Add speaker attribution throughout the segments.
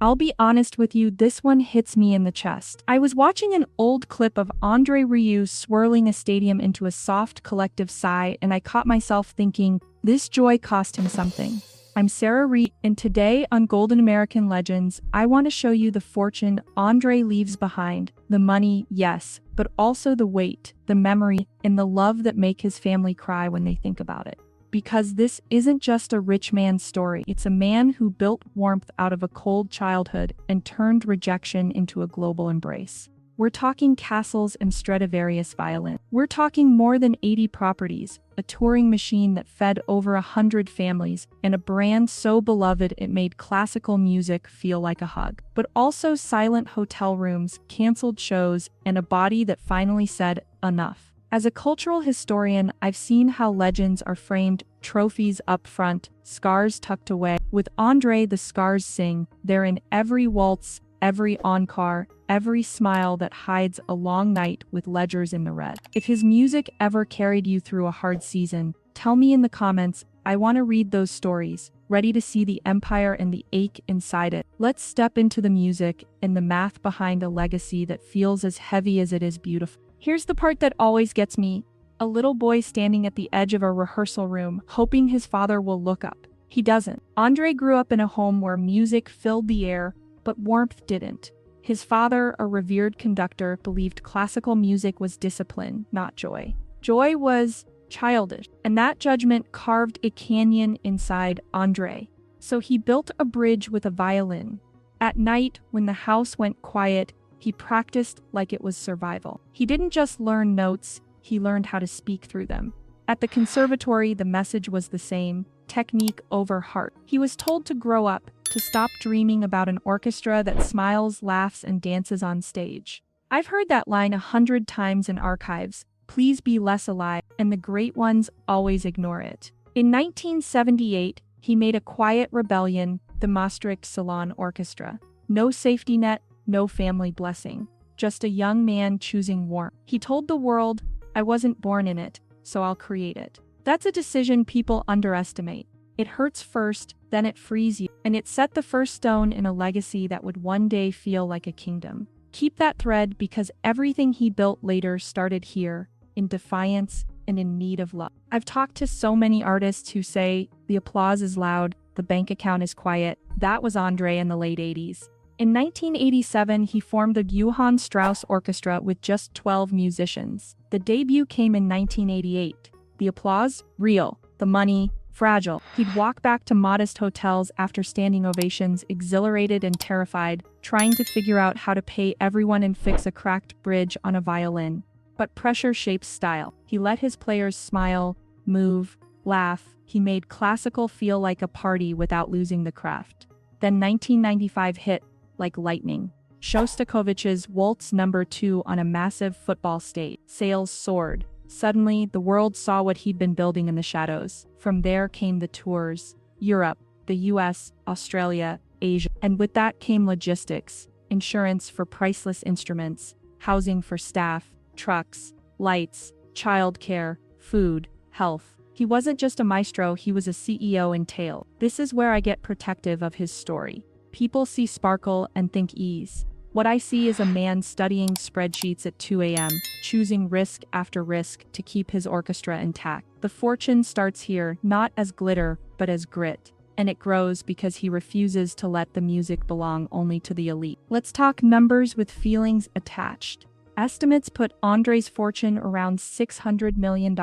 Speaker 1: I'll be honest with you, this one hits me in the chest. I was watching an old clip of André Rieu swirling a stadium into a soft collective sigh, and I caught myself thinking, this joy cost him something. I'm Sarah Reed, and today on Golden American Legends, I want to show you the fortune André leaves behind. The money, yes, but also the weight, the memory, and the love that make his family cry when they think about it. Because this isn't just a rich man's story, it's a man who built warmth out of a cold childhood and turned rejection into a global embrace. We're talking castles and Stradivarius violins. We're talking more than 80 properties, a touring machine that fed over 100 families, and a brand so beloved it made classical music feel like a hug. But also silent hotel rooms, canceled shows, and a body that finally said, enough. As a cultural historian, I've seen how legends are framed, trophies up front, scars tucked away. With André, the scars sing. They're in every waltz, every encore, every smile that hides a long night with ledgers in the red. If his music ever carried you through a hard season, tell me in the comments. I want to read those stories, ready to see the empire and the ache inside it. Let's step into the music and the math behind a legacy that feels as heavy as it is beautiful. Here's the part that always gets me. A little boy standing at the edge of a rehearsal room, hoping his father will look up. He doesn't. André grew up in a home where music filled the air, but warmth didn't. His father, a revered conductor, believed classical music was discipline, not joy. Joy was childish, and that judgment carved a canyon inside André. So he built a bridge with a violin. At night, when the house went quiet, he practiced like it was survival. He didn't just learn notes, he learned how to speak through them. At the conservatory, the message was the same, technique over heart. He was told to grow up, to stop dreaming about an orchestra that smiles, laughs, and dances on stage. I've heard that line 100 times in archives, please be less alive, and the great ones always ignore it. In 1978, he made a quiet rebellion, the Maastricht Salon Orchestra. No safety net, no family blessing, just a young man choosing warmth. He told the world, I wasn't born in it, so I'll create it. That's a decision people underestimate. It hurts first, then it frees you, and it set the first stone in a legacy that would one day feel like a kingdom. Keep that thread because everything he built later started here, in defiance and in need of love. I've talked to so many artists who say, the applause is loud, the bank account is quiet. That was André in the late 80s. In 1987, he formed the Johann Strauss Orchestra with just 12 musicians. The debut came in 1988. The applause? Real. The money? Fragile. He'd walk back to modest hotels after standing ovations, exhilarated and terrified, trying to figure out how to pay everyone and fix a cracked bridge on a violin. But pressure shapes style. He let his players smile, move, laugh. He made classical feel like a party without losing the craft. Then 1995 hit, like lightning. Shostakovich's Waltz No. 2 on a massive football stage. Sales soared. Suddenly, the world saw what he'd been building in the shadows. From there came the tours. Europe, the US, Australia, Asia. And with that came logistics, insurance for priceless instruments, housing for staff, trucks, lights, childcare, food, health. He wasn't just a maestro, he was a CEO in tail. This is where I get protective of his story. People see sparkle and think ease. What I see is a man studying spreadsheets at 2 a.m., choosing risk after risk to keep his orchestra intact. The fortune starts here, not as glitter, but as grit. And it grows because he refuses to let the music belong only to the elite. Let's talk numbers with feelings attached. Estimates put André's fortune around $600 million.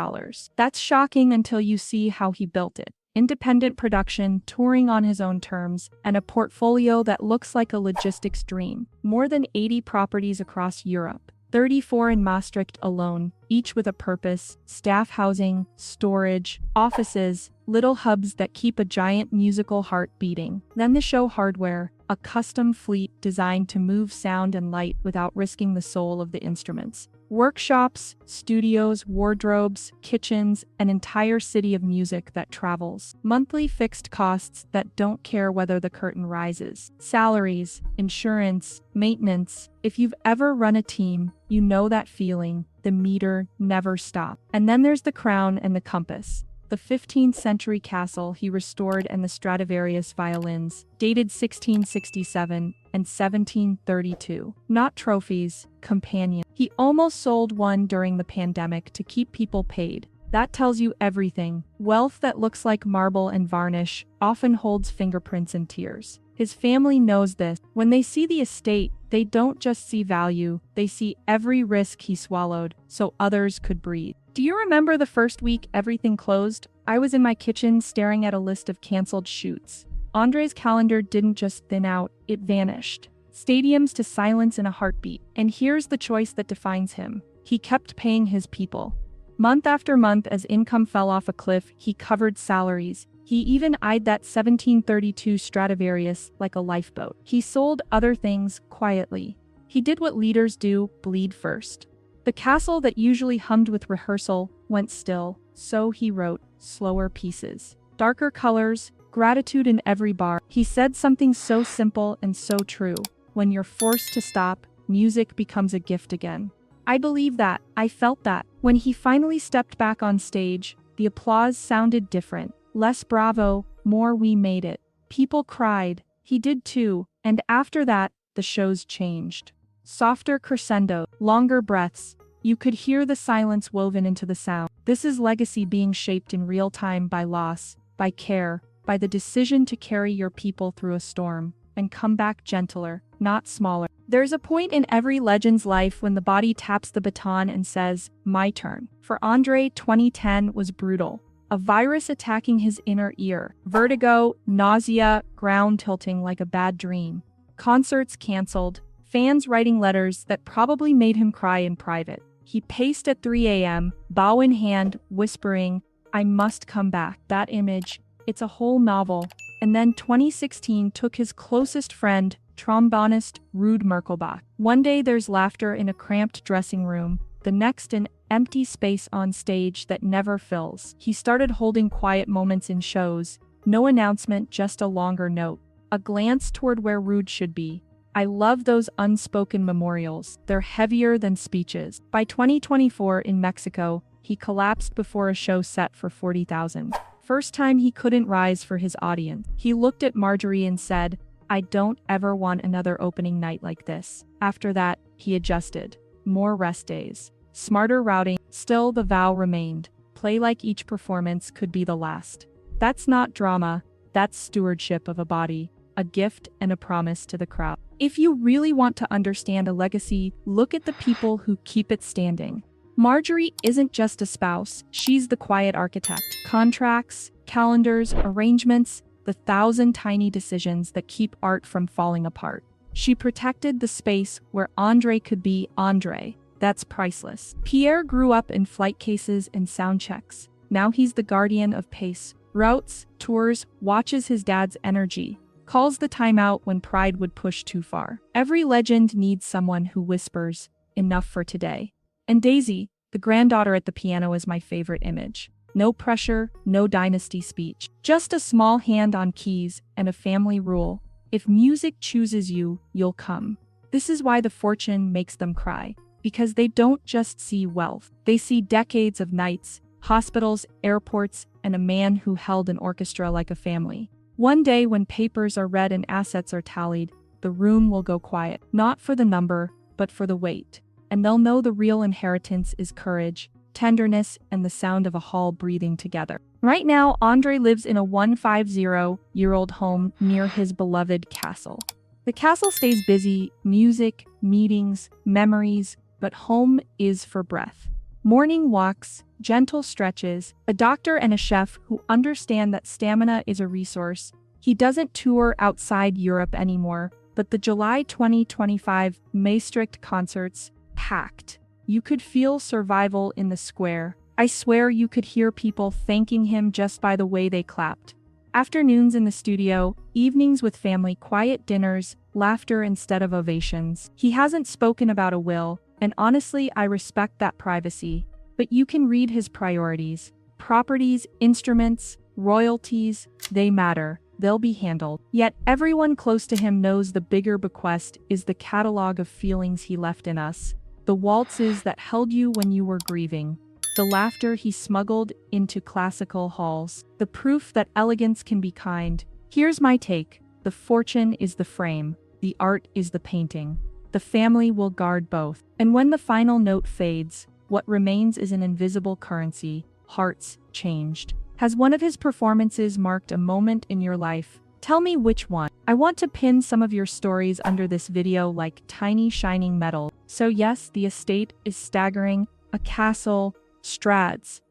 Speaker 1: That's shocking until you see how he built it. Independent production, touring on his own terms, and a portfolio that looks like a logistics dream. More than 80 properties across Europe, 34 in Maastricht alone, each with a purpose, staff housing, storage, offices, little hubs that keep a giant musical heart beating. Then the show hardware, a custom fleet designed to move sound and light without risking the soul of the instruments. Workshops, studios, wardrobes, kitchens, an entire city of music that travels. Monthly fixed costs that don't care whether the curtain rises. Salaries, insurance, maintenance. If you've ever run a team, you know that feeling. The meter never stops. And then there's the crown and the compass. the 15th century castle he restored and the Stradivarius violins, dated 1667 and 1732. Not trophies, companions. He almost sold one during the pandemic to keep people paid. That tells you everything. Wealth that looks like marble and varnish often holds fingerprints and tears. His family knows this. When they see the estate, they don't just see value, they see every risk he swallowed so others could breathe. Do you remember the first week everything closed? I was in my kitchen staring at a list of canceled shoots. André's calendar didn't just thin out, it vanished. Stadiums to silence in a heartbeat. And here's the choice that defines him. He kept paying his people. Month after month, as income fell off a cliff, he covered salaries. He even eyed that 1732 Stradivarius like a lifeboat. He sold other things quietly. He did what leaders do, bleed first. The castle that usually hummed with rehearsal went still, so he wrote slower pieces. Darker colors, gratitude in every bar. He said something so simple and so true. When you're forced to stop, music becomes a gift again. I believe that. I felt that. When he finally stepped back on stage, the applause sounded different. Less bravo, more we made it. People cried. He did too. And after that, the shows changed. Softer crescendo, longer breaths. You could hear the silence woven into the sound. This is legacy being shaped in real time by loss, by care, by the decision to carry your people through a storm and come back gentler, not smaller. There's a point in every legend's life when the body taps the baton and says, my turn. For André, 2010 was brutal. A virus attacking his inner ear. Vertigo, nausea, ground tilting like a bad dream. Concerts canceled. Fans writing letters that probably made him cry in private. He paced at 3 a.m., bow in hand, whispering, I must come back. That image, it's a whole novel. And then 2016 took his closest friend, trombonist Ruud Merkelbach. One day there's laughter in a cramped dressing room, the next an empty space on stage that never fills. He started holding quiet moments in shows, no announcement, just a longer note, a glance toward where Ruud should be. I love those unspoken memorials. They're heavier than speeches. By 2024 in Mexico, he collapsed before a show set for 40,000. First time he couldn't rise for his audience. He looked at Marjorie and said, I don't ever want another opening night like this. After that, he adjusted. More rest days. Smarter routing. Still, the vow remained. Play like each performance could be the last. That's not drama. That's stewardship of a body, a gift and a promise to the crowd. If you really want to understand a legacy, look at the people who keep it standing. Marjorie isn't just a spouse, she's the quiet architect. Contracts, calendars, arrangements, the 1,000 tiny decisions that keep art from falling apart. She protected the space where André could be André. That's priceless. Pierre grew up in flight cases and sound checks. Now he's the guardian of pace. Routes, tours, watches his dad's energy. Calls the timeout when pride would push too far. Every legend needs someone who whispers, enough for today. And Daisy, the granddaughter at the piano, is my favorite image. No pressure, no dynasty speech. Just a small hand on keys and a family rule. If music chooses you, you'll come. This is why the fortune makes them cry. Because they don't just see wealth. They see decades of nights, hospitals, airports, and a man who held an orchestra like a family. One day when papers are read and assets are tallied, the room will go quiet. Not for the number, but for the weight. And they'll know the real inheritance is courage, tenderness, and the sound of a hall breathing together. Right now, André lives in a 150-year-old home near his beloved castle. The castle stays busy, music, meetings, memories, but home is for breath. Morning walks, gentle stretches, a doctor and a chef who understand that stamina is a resource. He doesn't tour outside Europe anymore, but the July 2025 Maastricht concerts, packed. You could feel survival in the square. I swear you could hear people thanking him just by the way they clapped. Afternoons in the studio, evenings with family, quiet dinners, laughter instead of ovations. He hasn't spoken about a will, and honestly, I respect that privacy. But you can read his priorities. Properties, instruments, royalties, they matter. They'll be handled. Yet everyone close to him knows the bigger bequest is the catalog of feelings he left in us. The waltzes that held you when you were grieving. the laughter he smuggled into classical halls, the proof that elegance can be kind. Here's my take. The fortune is the frame, the art is the painting. The family will guard both. And when the final note fades, what remains is an invisible currency, hearts changed. Has one of his performances marked a moment in your life? Tell me which one. I want to pin some of your stories under this video like tiny shining metal. So yes, the estate is staggering, a castle, Strads,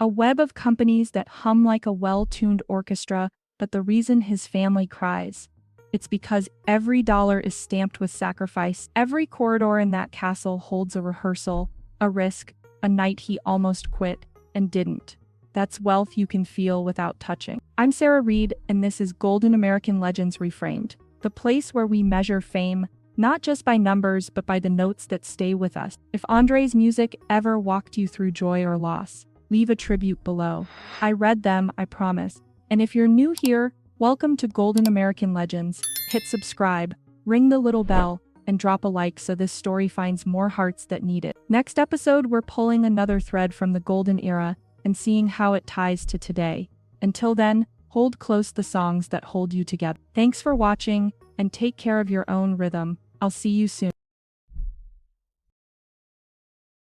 Speaker 1: a web of companies that hum like a well-tuned orchestra, but the reason his family cries, it's because every dollar is stamped with sacrifice. Every corridor in that castle holds a rehearsal, a risk, a night he almost quit and didn't. That's wealth you can feel without touching. I'm Sarah Reed, and this is Golden American Legends ReFramed, the place where we measure fame, not just by numbers, but by the notes that stay with us. If André's music ever walked you through joy or loss, leave a tribute below. I read them, I promise. And if you're new here, welcome to Golden American Legends. Hit subscribe, ring the little bell, and drop a like so this story finds more hearts that need it. Next episode, we're pulling another thread from the golden era and seeing how it ties to today. Until then, hold close the songs that hold you together. Thanks for watching, and take care of your own rhythm. I'll see you soon.